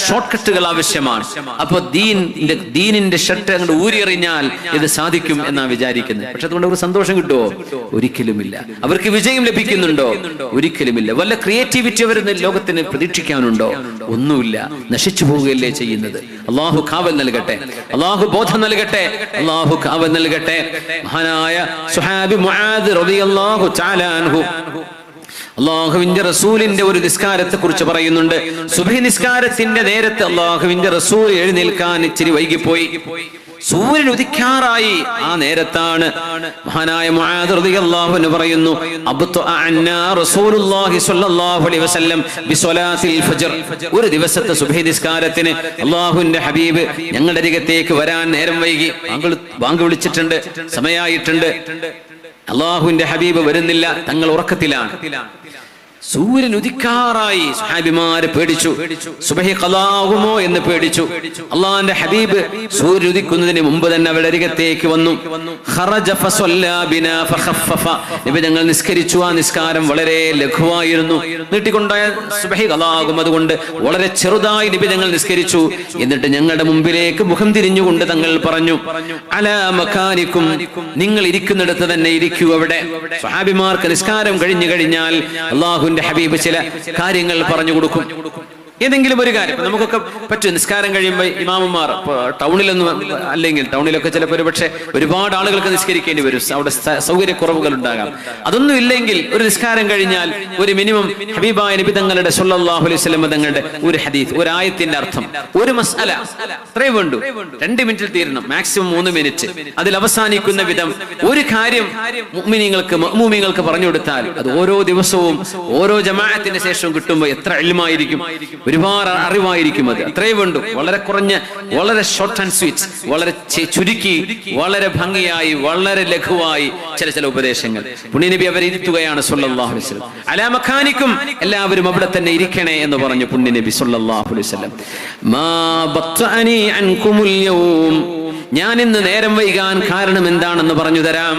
Short കട്ടുകൾ ആവശ്യമാണ്. അപ്പൊ ദീനിന്റെ ഷർട്ട് അങ്ങോട്ട് ഊരിയെറിഞ്ഞാൽ ഇത് സാധിക്കും എന്നാ വിചാരിക്കുന്നത്. പക്ഷെ അതുകൊണ്ട് അവർക്ക് സന്തോഷം കിട്ടുമോ? ഒരിക്കലുമില്ല. അവർക്ക് വിജയം ലഭിക്കുന്നുണ്ടോ? ഒരിക്കലുമില്ല. വല്ല ക്രിയേറ്റിവിറ്റി അവർ ലോകത്തിന് പ്രതീക്ഷിക്കാനുണ്ടോ? ഒന്നുമില്ല. നശിച്ചു പോവുകയല്ലേ ചെയ്യുന്നത്. അള്ളാഹു കാവൽ നൽകട്ടെ, അള്ളാഹു ബോധം നൽകട്ടെ, അള്ളാഹു കാവൽ നൽകട്ടെ. മഹാനായ സുഹാബി മുആദ് റളിയല്ലാഹു തആല അൻഹു അള്ളാഹുവിന്റെ റസൂലിന്റെ ഒരു നിസ്കാരത്തെ കുറിച്ച് പറയുന്നുണ്ട്. സുബ്ഹി നിസ്കാരത്തിന്റെ നേരത്തെ അള്ളാഹുവിന്റെ റസൂൽ എഴുന്നേൽക്കാൻ ഇച്ചിരി വൈകിപ്പോയി. സൂര്യൻ ഉദിക്കാറായി. ആ നേരത്താണ് മഹാനായ മുആദ് റളിയല്ലാഹു അൻഹു പറയുന്നു, അബ്തഅഅന്നാ റസൂലുള്ളാഹി സ്വല്ലല്ലാഹു അലൈഹി വസല്ലം ബിസ്വലാത്തിൽ ഫജ്ർ. ഒരു ദിവസത്തെ സുബ്ഹി നിസ്കാരത്തിന് അല്ലാഹുവിന്റെ ഹബീബ് ഞങ്ങളുടെ അരികത്തേക്ക് വരാൻ നേരം വൈകി. ബാങ്ക് വിളിച്ചിട്ടുണ്ട്, സമയമായിട്ടുണ്ട്. അല്ലാഹുവിന്റെ ഹബീബ് വരുന്നില്ല, തങ്ങൾ ഉറക്കത്തിലാണ്. സൂര്യൻ ഉദിക്കാറായി. സ്വഹാബിമാര് പേടിച്ചു. സുബ്ഹി ഖളാകുമോ എന്ന് പേടിച്ചു. അല്ലാഹുവിന്റെ ഹബീബ് സൂര്യൻ ഉദിക്കുന്നതിന് മുമ്പ് തന്നെ അവരുടെ അരികത്തേക്ക് വന്നു. ഖറജ ഫസല്ലാ ബിനാ ഫഖഫഫ. നബി തങ്ങൾ നിസ്കരിച്ചു. ആ നിസ്കാരം വളരെ ലഘുവായിരുന്നു. നീട്ടിക്കൊണ്ടായ സുബ്ഹി ഖളാകും, അതുകൊണ്ട് വളരെ ചെറുതായി നബി തങ്ങൾ നിസ്കരിച്ചു. എന്നിട്ട് ഞങ്ങളുടെ മുമ്പിലേക്ക് മുഖം തിരിഞ്ഞുകൊണ്ട് തങ്ങൾ പറഞ്ഞു, അലാ മകാനിക്കും, നിങ്ങൾ ഇരിക്കുന്നിടത്ത് തന്നെ ഇരിക്കൂ. അവിടെ സ്വഹാബിമാർക്ക് നിസ്കാരം കഴിഞ്ഞു കഴിഞ്ഞാൽ അല്ലാഹു ഹബീബ് ചില കാര്യങ്ങൾ പറഞ്ഞു കൊടുക്കും. ഏതെങ്കിലും ഒരു കാര്യം നമുക്കൊക്കെ പറ്റും. നിസ്കാരം കഴിയുമ്പോൾ ഇമാമുമാർ ടൗണിലൊന്നും അല്ലെങ്കിൽ ടൗണിലൊക്കെ ചിലപ്പോൾ പക്ഷേ ഒരുപാട് ആളുകൾക്ക് നിസ്കരിക്കേണ്ടി വരും. അവിടെ സൗകര്യക്കുറവുകൾ ഉണ്ടാകാം. അതൊന്നും ഇല്ലെങ്കിൽ ഒരു നിസ്കാരം കഴിഞ്ഞാൽ ഒരു മിനിമം ഹബീബായ നബി തങ്ങളുടെ സ്വല്ലല്ലാഹു അലൈഹി വസല്ലം തങ്ങളുടെ ഒരു ഹദീസ്, ഒരു ആയത്തിന്റെ അർത്ഥം, ഒരു മസ്അല, അത്രേ വേണ്ടു. 2 മിനിറ്റിൽ തീരണം, മാക്സിമം 3 മിനിറ്റ്. അതിൽ അവസാനിക്കുന്ന വിധം ഒരു കാര്യം മുഅ്മിനീങ്ങൾക്ക് പറഞ്ഞു കൊടുത്താൽ അത് ഓരോ ദിവസവും ഓരോ ജമാഅത്തിന് ശേഷവും കിട്ടുമ്പോൾ എത്ര ഇൽമായിരിക്കും, ഒരുപാട് അറിവായിരിക്കും. അത് അത്രേ വേണ്ടു. വളരെ കുറഞ്ഞ, വളരെ ഷോർട്ട് ആൻഡ് സ്വീറ്റ്, വളരെ ചുരുക്കി, വളരെ ഭംഗിയായി, വളരെ ലഘുവായി ചില ഉപദേശങ്ങൾ പുണ്യനബി അവരെ ഇരുത്തുകയാണ് സ്വല്ലല്ലാഹു അലൈഹി വസല്ലം. അലാ മക്കാനിക്കും, എല്ലാവരും അവിടെ തന്നെ ഇരിക്കണേ എന്ന് പറഞ്ഞു പുണ്യനബി സ്വല്ലല്ലാഹു അലൈഹി വസല്ലം. മാ ബത്തഅനി അൻകുമുൽ യൗം, ഞാൻ ഇന്ന് നേരം വൈകാൻ കാരണം എന്താണെന്ന് പറഞ്ഞു തരാം.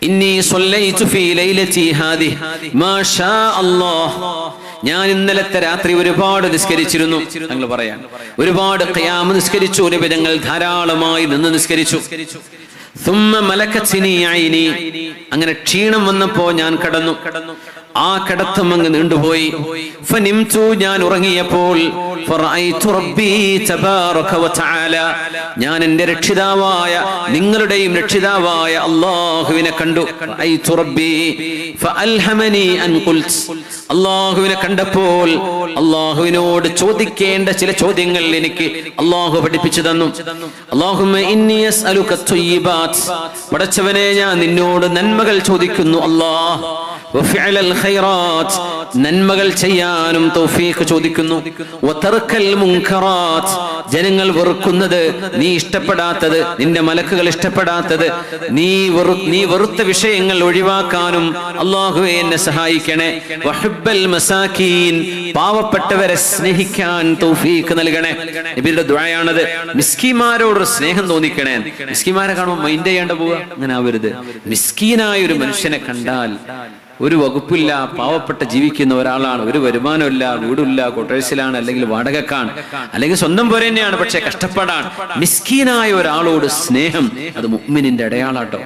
ഇന്നി സ്വല്ലൈതു ഫീ ലൈലതി ഹാദിഹി മാ ഷാ അല്ലാഹ്, ഞാൻ ഇന്നലത്തെ രാത്രി ഒരുപാട് നിസ്കരിച്ചിരുന്നു. ഞങ്ങൾ പറയാൻ ഒരുപാട് ഖിയാം നിസ്കരിച്ചു. നബി തങ്ങൾ ധാരാളമായി നിന്ന് നിസ്കരിച്ചു. ثم ملكتني عيني, അങ്ങനെ ക്ഷീണം വന്നപ്പോ ഞാൻ കടന്നു. ആ കടത്തം അങ്ങ് നീണ്ടുപോയി. ഫനിംതു, ഞാൻ ഉറങ്ങിയപ്പോൾ ഫറഅയ്തു റബ്ബി തബാറക വതആല, ഞാൻ എൻ്റെ രക്ഷിതാവായ നിങ്ങളുടെയും രക്ഷിതാവായ അല്ലാഹുവിനെ കണ്ടു. റഅയ്തു റബ്ബി ഫഅൽഹമനി അൻ ഖുൽത്, അല്ലാഹുവിനെ കണ്ടപ്പോൾ അല്ലാഹുവിനോട് ചോദിക്കേണ്ട ചില ചോദ്യങ്ങൾ എനിക്ക് അല്ലാഹു പഠിപ്പിച്ചു തന്നു. അല്ലാഹുമ്മ ഇന്നി അസ്അലുക ത്വയ്യിബാത്, പടച്ചവനെ ഞാൻ നിന്നോട് നന്മകൾ ചോദിക്കുന്നു. അല്ലാഹ് വഫിഅലൽ ഖൈറാത്ത്, നന്മകൾ ചെയ്യാനും തൗഫീഖ് ചോദിക്കുന്നു. വതർക്കൽ മുൻകറാത്ത്, ജനങ്ങൾ വെറുക്കുന്നത്, നീ ഇഷ്ടപ്പെടാത്തത്, നിന്റെ മലക്കുകൾ ഇഷ്ടപ്പെടാത്തത്, നീ വെറുത്ത വിഷയങ്ങൾ ഒഴിവാക്കാനും അല്ലാഹുവേ എന്നെ സഹായിക്കണേ. വഹുബ്ബൽ മസാകീൻ, പാവപ്പെട്ടവരെ സ്നേഹിക്കാൻ തൗഫീഖ് നൽകണേ. നബിയുടെ ദുആയാണത്. മിസ്കീന്മാരോട് സ്നേഹം തോന്നിക്കണേ. മിസ്കീന്മാരെ കാണുമ്പോൾ മൈൻഡ് ചെയ്യാണ്ട് പോവുക, അങ്ങനെ ആവരുത്. മിസ്കീനായ ഒരു മനുഷ്യനെ കണ്ടാൽ, ഒരു വകുപ്പില്ല, പാവപ്പെട്ട ജീവിക്കുന്ന ഒരാളാണ്, ഒരു വരുമാനമില്ല, വീടില്ല, ക്വാർട്ടേഴ്സിലാണ്, അല്ലെങ്കിൽ വാടകക്കാണ്, അല്ലെങ്കിൽ സ്വന്തം പോലെ തന്നെയാണ്, പക്ഷെ കഷ്ടപ്പാടാണ്. മിസ്കീനായ ഒരാളോട് സ്നേഹം, അത് മുഅ്മിനിന്റെ അടയാളാട്ടോ.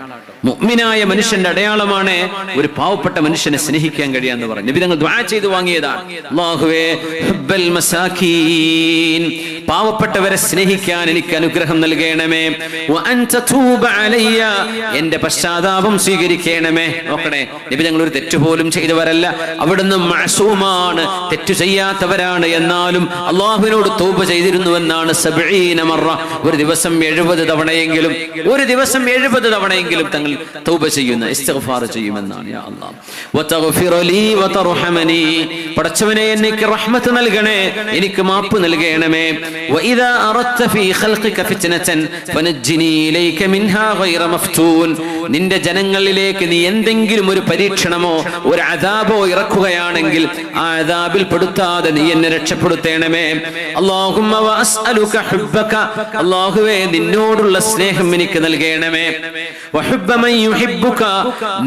മുഅ്മിനായ മനുഷ്യന്റെ അടയാളമാണ് ഒരു പാവപ്പെട്ട മനുഷ്യനെ സ്നേഹിക്കാൻ കഴിയാന്ന് പറഞ്ഞു. നബി തങ്ങൾ ദുആ ചെയ്തു വാങ്ങിയതാണ്. അല്ലാഹുവേ ഹുബ്ബൽ മസാകീൻ, പാവപ്പെട്ടവരെ സ്നേഹിക്കാൻ എനിക്ക് അനുഗ്രഹം നൽകണമേ. വഅൻ തതൂബ അലയ്യ, എന്റെ പശ്ചാത്താപം സ്വീകരിക്കണമേ. നോക്കണേ, നബി തങ്ങൾ ഒരു തെറ്റ് പോലും ചെയ്തവരല്ല, അവിടുന്ന് മഅസൂമാണ്, തെറ്റു ചെയ്യാത്തവരാണ്. എന്നാലും അല്ലാഹുവിനോട് തൗബ ചെയ്തിരുന്നുവെന്നാണ് 70 മറ, ഒരു ദിവസം 70 തവണയെങ്കിലും, ഒരു ദിവസം 70 തവണയെങ്കിലും തങ്ങൾ തൗബ ചെയ്യുന്ന, ഇസ്തിഗ്ഫാർ ചെയ്യുമെന്നാണ്. യാ അല്ലാഹ് വതഗ്ഫിർ ലീ വതർഹമനി, പടച്ചവനെ എനിക്ക് റഹ്മത്ത് നൽകണേ, എനിക്ക് മാപ്പ് നൽകണമേ. വഇദാ അറദ്ത ഫീ ഖൽഖിക ഫിത്നതൻ ഫനജ്ജിനി ഇലൈക മിൻഹാ ഗൈറ മഫ്തൂൻ. നിന്റെ ജനങ്ങളിലേക്ക് നീ എന്തെങ്കിലും ഒരു പരീക്ഷണമോ ഒരു അദാബോ ഇറക്കുകയാണെങ്കിൽ ആ അദാബിൽ പെടുത്താതെ നീ എന്നെ രക്ഷപ്പെടുത്തേണമേ. അല്ലാഹുമ്മ വഅസ്അലുക ഹുബ്ബക, അല്ലാഹുവേ നിന്നോടുള്ള സ്നേഹം എനിക്ക് നൽകണമേ. വഹുബ്ബ മൻ യുഹിബ്ബുക,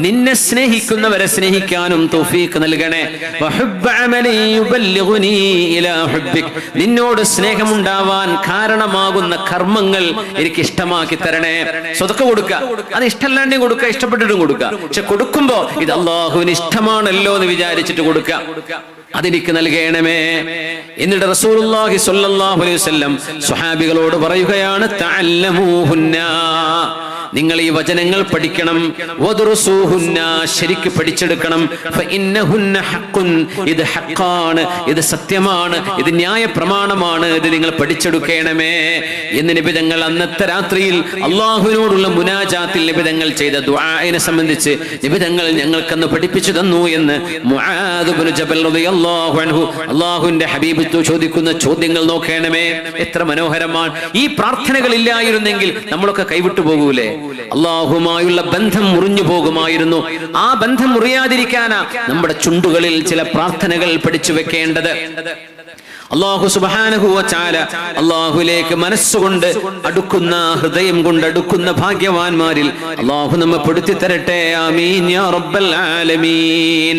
നിന്നെ സ്നേഹിക്കുന്നവരെ സ്നേഹിക്കാനും തൗഫീഖ് നൽകണേ. വഹുബ്ബ അമലി യുബല്ലിഗുനി ഇലാ ഹുബ്ബിക്, നിന്നോട് സ്നേഹമുണ്ടാവാൻ കാരണമാകുന്ന കർമ്മങ്ങൾ എനിക്ക് ഇഷ്ടമാക്കി തരണേ. സ്വതക്ക കൊടുക്കുക, അത് ഇഷ്ടമല്ലാണ്ടും കൊടുക്കുക, ഇഷ്ടപ്പെട്ടിട്ടും കൊടുക്കുക. പക്ഷെ കൊടുക്കുമ്പോ ഇത് അല്ലാഹുവിന് ഇഷ്ടമാണല്ലോ എന്ന് വിചാരിച്ചിട്ട് കൊടുക്കുക. അതെനിക്ക് നൽകണമേ. എന്നിട്ട് റസൂലുള്ളാഹി സ്വല്ലല്ലാഹു അലൈഹി വസല്ലം സ്വഹാബികളോട് പറയുകയാണ്, തഅല്ലമൂഹുന്ന, നിങ്ങൾ ഈ വചനങ്ങൾ പഠിക്കണം. വദറുസൂഹുന്ന, ശരിക്ക് പഠിച്ചെടുക്കണം. ഫഇന്നഹുന്ന ഹഖ്ഖുൻ, ഇത് ഹഖാണ്, ഇത് സത്യമാണ്, ഇത് ന്യായ പ്രമാണമാണ്, ഇത് നിങ്ങൾ പഠിച്ചെടുക്കണമേ എന്ന് നബി തങ്ങൾ അന്നത്തെ രാത്രിയിൽ അല്ലാഹുവിനോടുള്ള മുനാജാത്തിൽ നബി തങ്ങൾ ചെയ്ത ദുആഇനെ സംബന്ധിച്ച് നബി തങ്ങൾ ഞങ്ങൾക്കന്ന് പഠിപ്പിച്ചു തന്നു എന്ന് മുആദ് ഇബ്നു ജബൽ റളിയല്ലാഹു അൻഹു അല്ലാഹുവിന്റെ ഹബീബ് ചോദിക്കുന്ന ചോദ്യങ്ങൾ നോക്കണമേ. എത്ര മനോഹരമാണ്. ഈ പ്രാർത്ഥനകൾ ഇല്ലായിരുന്നെങ്കിൽ നമ്മളൊക്കെ കൈവിട്ടു പോകൂലേ? അല്ലാഹുമായുള്ള ബന്ധം മുറിഞ്ഞു പോകുമായിരുന്നു. ആ ബന്ധം മുറിയാതിരിക്കാനാ നമ്മുടെ ചുണ്ടുകളിൽ ചില പ്രാർത്ഥനകൾ പഠിച്ചു വെക്കേണ്ടത്. അല്ലാഹു സുബ്ഹാനഹു വ തആല അല്ലാഹുവിലേക്ക് മനസ്സുകൊണ്ട് അടുക്കുന്ന, ഹൃദയം കൊണ്ട് അടുക്കുന്ന ഭാഗ്യവാന്മാരിൽ അല്ലാഹു നമ്മെ പെടുത്തി തരട്ടെ. ആമീൻ യാ റബ്ബൽ ആലമീൻ.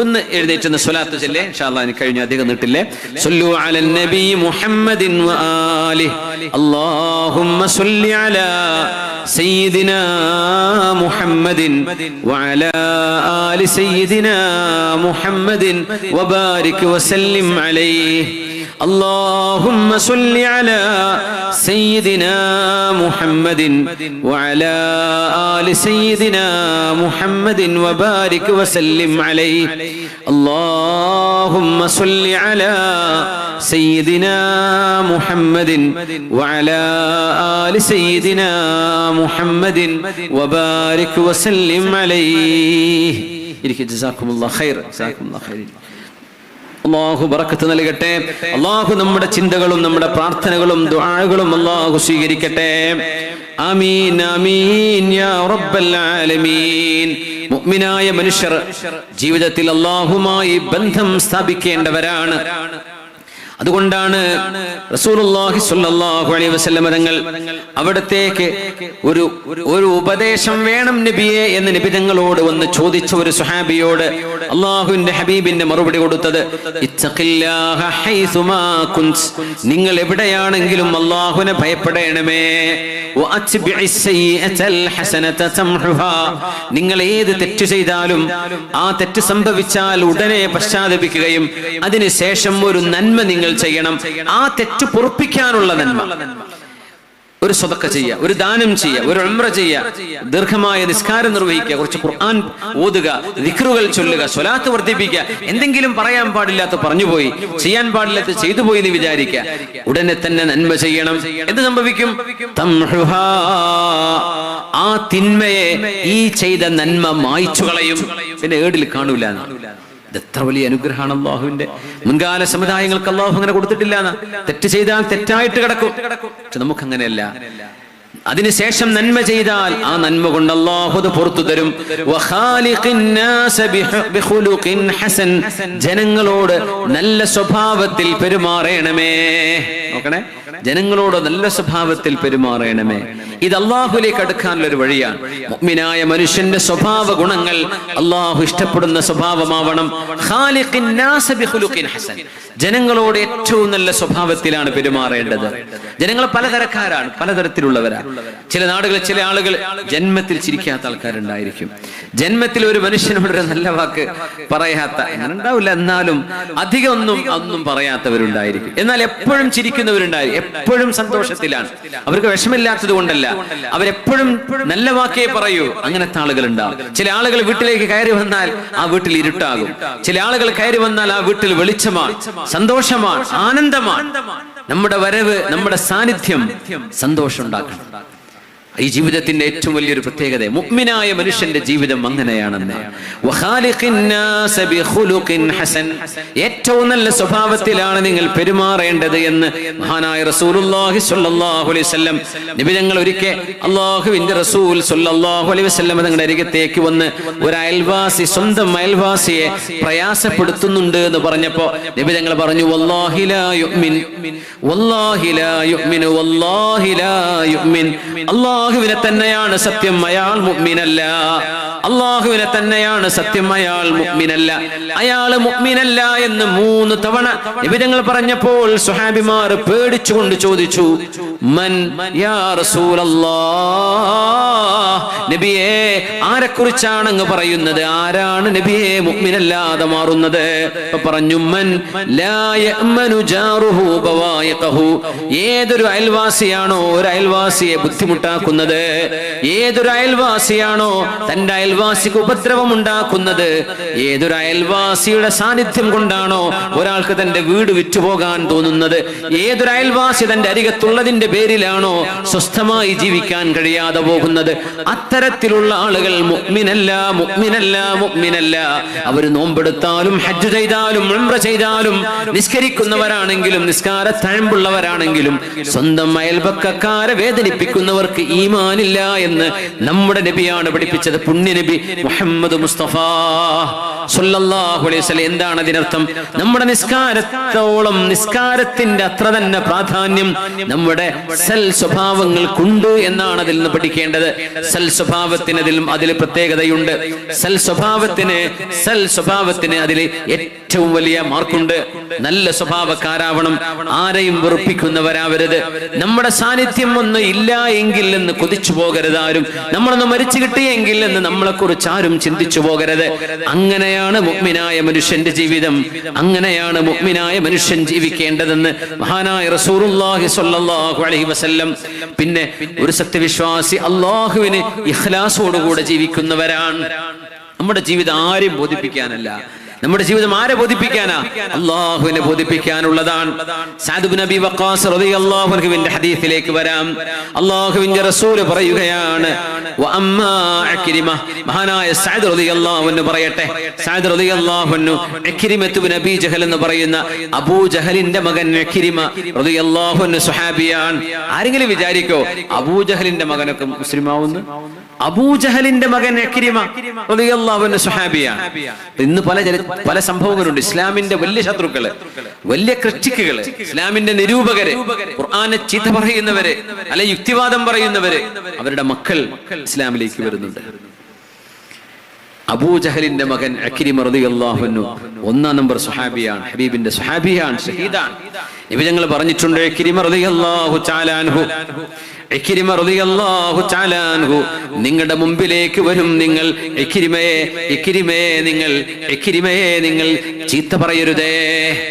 ഒന്ന് എഴുന്നേറ്റ് സ്വലാത്ത് ചൊല്ലേ. ഇൻഷാ അല്ലാഹ് ഇനി കഴിഞ്ഞ അധികം നീട്ടില്ലേ. സല്ലു അലൻ നബി മുഹമ്മദിൻ വ ആലിഹി. അല്ലാഹുമ്മ സല്ലി അലാ സയ്യിദിനാ മുഹമ്മദിൻ വ അലാ ആലി സയ്യിദിനാ മുഹമ്മദിൻ വബാരിക് വസല്ലിം അലൈഹി. اللهم صل على سيدنا محمد وعلى آل سيدنا محمد وبارك وسلم عليه. اللهم صل على سيدنا محمد وعلى آل سيدنا محمد وبارك وسلم عليه. جزاكم الله خير. جزاكم الله خير. അല്ലാഹു ബറക്കത്ത് നൽകട്ടെ. അല്ലാഹു നമ്മുടെ ചിന്തകളും നമ്മുടെ പ്രാർത്ഥനകളും ദുആകളും അല്ലാഹു സ്വീകരിക്കട്ടെ. ആമീൻ ആമീൻ യാ റബ്ബൽ ആലമീൻ. മുഅ്മിനായ മനുഷ്യർ ജീവിതത്തിൽ അല്ലാഹുമായി ബന്ധം സ്ഥാപിക്കേണ്ടവരാണ്. അതുകൊണ്ടാണ് റസൂലുള്ളാഹി സ്വല്ലല്ലാഹു അലൈഹി വസല്ലം തങ്ങൾ അവിടത്തേക്ക് ഒരു ഉപദേശം വേണം നബിയെ എന്ന് നബി തങ്ങളോട് വന്ന് ചോദിച്ച ഒരു സ്വഹാബിയോട് അല്ലാഹുവിന്റെ ഹബീബിന്റെ മറുപടി കൊടുത്തത്, ഇത്തഖില്ലാഹ ഹൈസുമാ കുൻത്, നിങ്ങൾ എവിടെയാണെങ്കിലും അല്ലാഹുവിനെ ഭയപ്പെടണമേ. വഅത്ബിഇസ് സയ്യിഅതൽ ഹസനത തംഹുഹാ, നിങ്ങൾ ഏത് തെറ്റ് ചെയ്താലും ആ തെറ്റ് സംഭവിച്ചാൽ ഉടനെ പശ്ചാത്തപിക്കുകയും അതിനുശേഷം ഒരു നന്മ നിങ്ങൾ ചെയ്യണം. ആ തെറ്റ് പൊറുപ്പിക്കാനുള്ള നന്മ. ഒരു സ്വതക്ക ചെയ്യുക, ഒരു ദാനം ചെയ്യുക, ഒരു ഉംറ ചെയ്യുക, ദീർഘമായ നിസ്കാരം നിർവഹിക്കുക, കുറച്ച് ഖുർആൻ ഓതുക, ദിക്റുകൾ ചൊല്ലുക, സ്വലാത്ത് വർദ്ധിപ്പിക്കുക. എന്തെങ്കിലും പറയാൻ പാടില്ലാത്ത പറഞ്ഞുപോയി, ചെയ്യാൻ പാടില്ലാത്ത ചെയ്തു പോയി എന്ന് വിചാരിക്കുക, ഉടനെ തന്നെ നന്മ ചെയ്യണം. എന്ത് സംഭവിക്കും? തംഹുഹാ, ആ തിന്മയെ ഈ ചെയ്ത നന്മ മായ്ച്ചു കളയും, പിന്നെ ഏടിൽ കാണൂല. എത്ര വലിയ അനുഗ്രഹമാണ് അല്ലാഹുവിന്റെ. മുൻകാല സമുദായങ്ങൾക്ക് അല്ലാഹു അങ്ങനെ കൊടുത്തിട്ടില്ല. തെറ്റ് ചെയ്താൽ തെറ്റായിട്ട് കിടക്കും. പക്ഷെ നമുക്ക് അങ്ങനെയല്ല. അതിനുശേഷം നന്മ ചെയ്താൽ ആ നന്മ കൊണ്ട് അല്ലാഹു അത് പുറത്തു തരും. ജനങ്ങളോട് നല്ല സ്വഭാവത്തിൽ പെരുമാറണമേ. നോക്കണേ, ജനങ്ങളോട് നല്ല സ്വഭാവത്തിൽ പെരുമാറണമേ. ഇത് അല്ലാഹുവിലേക്ക് അടുക്കാനുള്ള ഒരു വഴിയാണ്. മുഅ്മിനായ മനുഷ്യന്റെ സ്വഭാവ ഗുണങ്ങൾ അല്ലാഹു ഇഷ്ടപ്പെടുന്ന സ്വഭാവമാവണം. ഖാലിഖിൻ നാസ ബിഖുലുഖിൻ ഹസൻ, ജനങ്ങളോട് ഏറ്റവും നല്ല സ്വഭാവത്തിലാണ് പെരുമാറേണ്ടത്. ജനങ്ങൾ പലതരക്കാരാണ്, പലതരത്തിലുള്ളവരാണ്. ചില നാടുകളിൽ ചില ആളുകൾ ജന്മത്തിൽ ചിരിക്കാത്ത ആൾക്കാരുണ്ടായിരിക്കും. ജന്മത്തിൽ ഒരു മനുഷ്യനോടൊരു നല്ല വാക്ക് പറയാത്ത, അങ്ങനെ ഉണ്ടാവില്ല, എന്നാലും അധികം ഒന്നും പറയാത്തവരുണ്ടായിരിക്കും. എന്നാൽ എപ്പോഴും ചിരിക്കുന്നവരുണ്ടായിരിക്കും, എപ്പോഴും സന്തോഷത്തിലാണ്. അവർക്ക് വിഷമില്ലാത്തത് കൊണ്ടല്ല, അവരെപ്പോഴും നല്ല വാക്കേ പറയൂ. അങ്ങനത്തെ ആളുകൾ ഉണ്ടാവും. ചില ആളുകൾ വീട്ടിലേക്ക് കയറി വന്നാൽ ആ വീട്ടിൽ ഇരുട്ടാകും. ചില ആളുകൾ കയറി വന്നാൽ ആ വീട്ടിൽ വെളിച്ചമാണ്, സന്തോഷമാണ്, ആനന്ദമാണ്. നമ്മുടെ വരവ്, നമ്മുടെ സാന്നിധ്യം സന്തോഷം ഉണ്ടാക്കണം. ഈ ജീവിതത്തിന്റെ ഏറ്റവും വലിയൊരു പ്രത്യേകത മുഅ്മിനായ മനുഷ്യന്റെ ജീവിതം അങ്ങനെയാണെന്ന്. ഏറ്റവും നല്ല സ്വഭാവത്തിലാണ് നിങ്ങൾ പെരുമാറേണ്ടത് എന്ന് മഹാനായ റസൂലുള്ളാഹി സ്വല്ലല്ലാഹു അലൈഹി വസല്ലം നബി തങ്ങൾ ഒരിക്കൽ അല്ലാഹുവിന്റെ റസൂൽ സ്വല്ലല്ലാഹു അലൈഹി വസല്ലം തങ്ങളുടെ അരികത്തേക്ക് വന്ന് ഒരു അയൽവാസി സ്വന്തം അയൽവാസിയെ പ്രയാസപ്പെടുത്തുന്നുണ്ട് എന്ന് പറഞ്ഞപ്പോൾ നബി തങ്ങൾ പറഞ്ഞു വല്ലാഹി ലാ യുഅ്മിൻ വല്ലാഹി ലാ യുഅ്മിൻ വല്ലാഹി ലാ യുഅ്മിൻ. അല്ലാഹുവിനെ തന്നെയാണ് സത്യം, അയാൾ മുഅ്മിനല്ല. അല്ലാഹുവിനെ തന്നെയാണ് സത്യം, അയാൾ മുഅ്മിനല്ല, അയാൾ മുഅ്മിനല്ല എന്ന് 3 തവണ നബി തങ്ങൾ പറഞ്ഞപ്പോൾ സ്വഹാബിമാർ പേടിച്ചുകൊണ്ട് ചോദിച്ചു മൻ യാ റസൂലല്ലാഹ്, നബിയേ ആരെക്കുറിച്ചാണ് അങ്ങ് പറയുന്നത്? ആരാണ് നബിയെ മുഅ്മിനല്ലാതെ മാറുന്നത്? പറഞ്ഞു മൻ ലാ യഅ്മനു ജാറുഹു ബവായിഖഹു, ഏതൊരു അയൽവാസിയാണോ ഒരു അയൽവാസിയെ ബുദ്ധിമുട്ടാക്കുന്നത്, ഏതൊരു അയൽവാസിയാണോ തന്റെ അയൽവാസിക്ക് ഉപദ്രവം ഉണ്ടാക്കുന്നത്, ഏതൊരു അയൽവാസിയുടെ സാന്നിധ്യം കൊണ്ടാണോ ഒരാൾക്ക് തന്റെ വീട് വിറ്റുപോകാൻ തോന്നുന്നത്, ഏതൊരു അയൽവാസി തന്റെ അരികത്തുള്ളതിന്റെ പേരിലാണോ സ്വസ്ഥമായി ജീവിക്കാൻ കഴിയാതെ പോകുന്നത്, അത്തരത്തിലുള്ള ആളുകൾ മുഅ്മിനല്ല, മുഅ്മിനല്ല, മുഅ്മിനല്ല. അവർ നോമ്പെടുത്താലും ഹജ്ജ് ചെയ്താലും ഉംറ ചെയ്താലും നിസ്കരിക്കുന്നവരാണെങ്കിലും നിസ്കാരത്തഴമ്പുള്ളവരാണെങ്കിലും സ്വന്തം അയൽപക്കക്കാരെ വേദനിപ്പിക്കുന്നവർക്ക് ഈമാനില്ല എന്ന് നമ്മുടെ നബിയാണ് പഠിപ്പിച്ചത്. പുണ്യ നബി മുഹമ്മദ് മുസ്തഫ സല്ലല്ലാഹു അലൈഹി വസല്ലം. എന്താണ് അതിനർത്ഥം? നമ്മുടെ നിസ്കാരത്തോളം നിസ്കാരത്തിന്റെ അത്ര തന്നെ പ്രാധാന്യം നമ്മുടെ സൽ സ്വഭാവങ്ങൾക്കുണ്ട് എന്നാണ് അതിൽ നിന്ന് പഠിക്കേണ്ടത്. സൽ സ്വഭാവത്തിന് അതിൽ പ്രത്യേകതയുണ്ട്. സൽ സ്വഭാവത്തിന് അതിൽ ഏറ്റവും വലിയ മാർക്കുണ്ട്. നല്ല സ്വഭാവക്കാരാവണം, ആരെയും വെറുപ്പിക്കുന്നവരാവരുത്. നമ്മുടെ സാന്നിധ്യം ഒന്ന് ഇല്ല എങ്കിൽ എന്ന് കൊതിച്ചു പോകരുത് ആരും. നമ്മളൊന്ന് മരിച്ചു കിട്ടിയെങ്കിൽ എന്ന് നമ്മളെ കുറിച്ച് ആരും ചിന്തിച്ചു പോകരുത്. അങ്ങനെയാണ് മുഅ്മിനായ മനുഷ്യന്റെ ജീവിതം, അങ്ങനെയാണ് മുഅ്മിനായ മനുഷ്യൻ ജീവിക്കേണ്ടതെന്ന് മഹാനായ റസൂലുള്ളാഹി സ്വല്ലല്ലാഹു അലൈഹി വസല്ലം. പിന്നെ ഒരു സത്യവിശ്വാസി അല്ലാഹുവിന് ഇഖ്ലാസോടുകൂടെ ജീവിക്കുന്നവരാണ്. നമ്മുടെ ജീവിതം ആരെയും ബോധിപ്പിക്കാനല്ല, നമ്മുടെ ജീവിതം ആരെ ബോധിപ്പിക്കാനാ? അല്ലാഹുവിനെ ബോധിപ്പിക്കാനുള്ളതാണ്. സഅദ് ഇബ്നു അബീ വഖാസ് റളിയല്ലാഹു അൻഹുവിന്റെ ഹദീസിലേക്ക് വരാം. അല്ലാഹുവിന്റെ റസൂൽ പറയുകയാണ് വഅമ്മാ ഇക്രിമ, മഹാനായ സഅദ് റളിയല്ലാഹു അൻഹു പറയട്ടെ, സഅദ് റളിയല്ലാഹു അൻഹു ഇക്രിമത്ത് ഇബ്നു അബീ ജഹൽ എന്ന് പറയുന്ന അബൂ ജഹലിന്റെ മകൻ ഇക്രിമ റളിയല്ലാഹു അൻഹു സ്വഹാബിയാണ്. ആരെങ്കിലും വിചാരിക്കോ അബൂ ജഹലിന്റെ മകനൊക്കെ മുസ്ലിമാവുന്നു? അബൂ ജഹലിന്റെ മകൻ ഇക്രിമ റളിയല്ലാഹു അൻഹു സ്വഹാബിയാണ്. ഇന്ന് പല സംഭവങ്ങളുണ്ട്. ഇസ്ലാമിന്റെ വലിയ ശത്രുക്കള്, വലിയ ക്രിറ്റിക്കുകള്, ഇസ്ലാമിന്റെ നിരൂപകര്, ഖുർആനെ ചീത്ത പറയുന്നവര്, അല്ലെ യുക്തിവാദം പറയുന്നവര്, അവരുടെ മക്കൾ ഇസ്ലാമിലേക്ക് വരുന്നുണ്ട്. അബൂ ജഹലിന്റെ മകൻ ഇക്രിമ റളിയല്ലാഹു അൻഹു 1 നമ്പർ സ്വഹാബിയാണ്, ഹബീബിന്റെ സ്വഹാബിയാണ്, ഷഹീദാണ്. നബി ഞങ്ങൾ പറഞ്ഞിട്ടുണ്ട് ഇക്രിമ റളിയല്ലാഹു തആല അൻഹു, ഇക്രിമ റളിയല്ലാഹു തആല അൻഹു നിങ്ങളുടെ മുമ്പിലേക്ക് വരും. നിങ്ങൾ ഇക്രിമയെ നിങ്ങൾ ചീത്ത പറയരുതേ.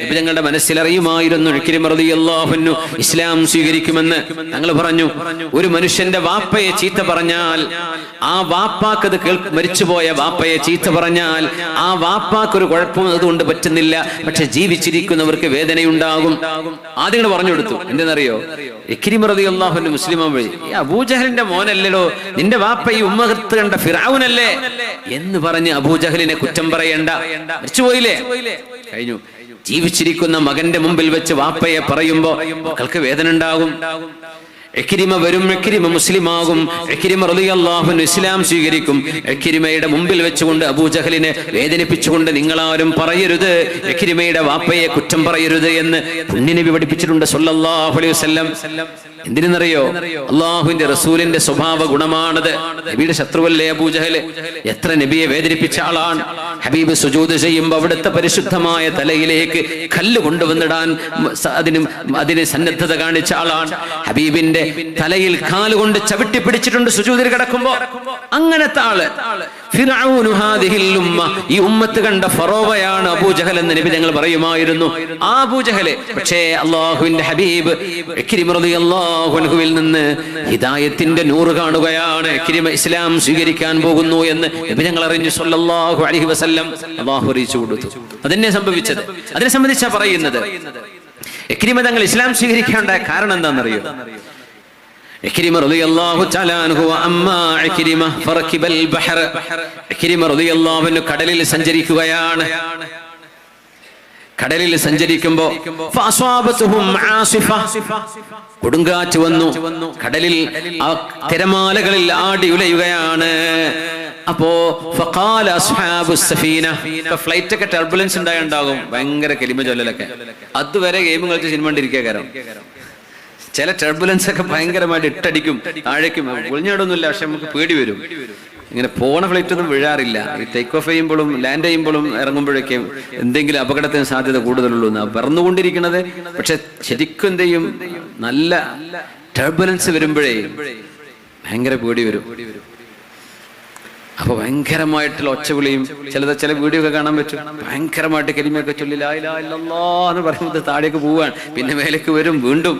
നബി ഞങ്ങളുടെ മനസ്സിലറിയുമായിരുന്നു ഇക്രിമ റളിയല്ലാഹു അൻഹു ഇസ്ലാം സ്വീകരിക്കുമെന്ന്. ഞങ്ങൾ പറഞ്ഞു ഒരു മനുഷ്യന്റെ വാപ്പയെ ചീത്ത പറഞ്ഞാൽ, ആ വാപ്പാക്ക് അത് മരിച്ചുപോയ വാപ്പയെ ചീത്ത പറഞ്ഞാൽ ആ വാപ്പാക്ക് ഒരു കുഴപ്പം അതുകൊണ്ട് പറ്റുന്നില്ല, പക്ഷെ ജീവിച്ചിരിക്കുന്നവർക്ക് വേദനയുണ്ടാകും. ആദ്യം പറഞ്ഞു കൊടുത്തു. എന്തെന്നറിയോ? ഇക്രിമ റളിയല്ലാഹു അൻഹു മുസ്ലിം വഴി അബൂജഹലിന്റെ മോനല്ലല്ലോ, നിന്റെ വാപ്പ ഈ ഉമ്മഹത്ത് കണ്ട ഫിറഔനല്ലേ എന്ന് പറഞ്ഞ് അബൂജഹലിനെ കുറ്റം പറയണ്ട, മരിച്ചുപോയില്ലേ, കഴിഞ്ഞു. ജീവിച്ചിരിക്കുന്ന മകന്റെ മുമ്പിൽ വെച്ച് വാപ്പയെ പറയുമ്പോ മക്കൾക്ക് വേദന ഉണ്ടാകും. ഇക്രിമ വരും, ഇക്രിമ മുസ്ലിമാകും, ഇക്രിമ റളിയല്ലാഹു അൻഹു ഇസ്ലാം സ്വീകരിക്കും. ഇക്രിമയുടെ മുമ്പിൽ വെച്ചുകൊണ്ട് അബൂജഹലിനെ വേദനിപ്പിച്ചുകൊണ്ട് നിങ്ങളാരും പറയരുത്, ഇക്രിമയുടെ വാപ്പയെ കുറ്റം പറയരുത് എന്ന് പുണ്യനബി പഠിപ്പിച്ചിട്ടുണ്ട് സല്ലല്ലാഹു അലൈഹി വസല്ലം. എന്തിനെന്നറിയോ? അള്ളാഹുവിന്റെ റസൂലിന്റെ സ്വഭാവ ഗുണമാണത്. നബിയുടെ ശത്രുവല്ലേ അബൂജഹൽ? എത്ര നബിയെ വേദനിപ്പിച്ച ആളാണ്. ഹബീബ് സുജൂദ് ചെയ്യുമ്പോൾ അവിടുത്തെ പരിശുദ്ധമായ തലയിലേക്ക് കല്ല് കൊണ്ടുവന്നിടാൻ അതിന് സന്നദ്ധത കാണിച്ച ആളാണ്. ഹബീബിന്റെ തലയിൽ കാലുകൊണ്ട് ചവിട്ടി പിടിച്ചിട്ടുണ്ട് സുജൂദിൽ കിടക്കുമ്പോ. അങ്ങനത്തെ ആള് ഫിർഔനു ഹാദിഹിൽ ഉമ്മ, ഈ ഉമ്മത്ത് കണ്ട ഫറോവയാണ് അബൂജഹൽ എന്ന് നബി ഞങ്ങൾ പറയുമായിരുന്നു. ആ അബൂജഹല് പക്ഷേ അള്ളാഹുവിന്റെ ഹബീബ് ഇക്രിമ റളിയല്ലാഹു അൻഹുവിൽ നിന്ന് ഹിദായത്തിന്റെ നൂറ് കാണുകയാണ്. ഇക്രിമ ഇസ്ലാം സ്വീകരിക്കാൻ പോകുന്നു എന്ന് നബി ഞങ്ങൾ അറിഞ്ഞു സല്ലല്ലാഹു അലൈഹി വസല്ലം. അള്ളാഹു അറിയിച്ചു കൊടുത്തു. അതെന്നെ സംഭവിച്ചത്. അതിനെ സംബന്ധിച്ചാ പറയുന്നത്. ഇക്രിമ തങ്ങൾ ഇസ്ലാം സ്വീകരിക്കേണ്ട കാരണം എന്താണെന്നറിയോ? ഇക്രിമ റളിയല്ലാഹു തആല അൻഹു അമ്മാ ഇക്രിമ ഫറകിബൽ ബഹർ. ഇക്രിമ റളിയല്ലാഹു അൻഹു കടലിൽ സഞ്ചരിക്കുകയാണ്. കടലിൽ സഞ്ചരിക്കുമ്പോ ഫഅസ്വാബതുഹും ആസിഫ, കൊടുങ്കാറ്റ് വന്നു. കടലിൽ ആ തിരമാലകളിൽ ആടി ഉലയുകയാണ്. അപ്പോ ഫഖാല അസ്ഹാബുസ് സഫീന, ഫ്ലൈറ്റ് ഒക്കെ ടർബുലൻസ് ഉണ്ടാകും, ഭയങ്കര കലിമ ചൊല്ലലൊക്കെ. അതുവരെ ഗെയിം കളിച്ച് സിനിമ കണ്ടിരിക്കുക. കാരണം ചില ടർബുലൻസ് ഒക്കെ ഭയങ്കരമായിട്ട് ഇട്ടടിക്കും, താഴേക്കും. ഒളിഞ്ഞാടൊന്നുമില്ല, പക്ഷെ നമുക്ക് പേടി വരും. ഇങ്ങനെ പോണ ഫ്ലൈറ്റ് ഒന്നും വീഴാറില്ല. ഈ ടേക്ക് ഓഫ് ചെയ്യുമ്പോഴും ലാൻഡ് ചെയ്യുമ്പോഴും ഇറങ്ങുമ്പോഴേക്കും എന്തെങ്കിലും അപകടത്തിന് സാധ്യത കൂടുതലുള്ളൂ. പറന്നുകൊണ്ടിരിക്കുന്നത്, പക്ഷെ ശരിക്കും എന്ത് ചെയ്യും, നല്ല ടർബുലൻസ് വരുമ്പോഴേ ഭയങ്കര പേടി വരും. അപ്പൊ ഭയങ്കരമായിട്ടുള്ള ഒച്ചവിളിയും, ചില വീഡിയോ ഒക്കെ കാണാൻ പറ്റും. ഭയങ്കരമായിട്ട് കലിമയൊക്കെ ചൊല്ലി ലാ ഇലാഹ ഇല്ലല്ലാഹ് എന്ന് പറയുമ്പോൾ താഴേക്ക് പോവാൻ, പിന്നെ മേലേക്ക് വരും, വീണ്ടും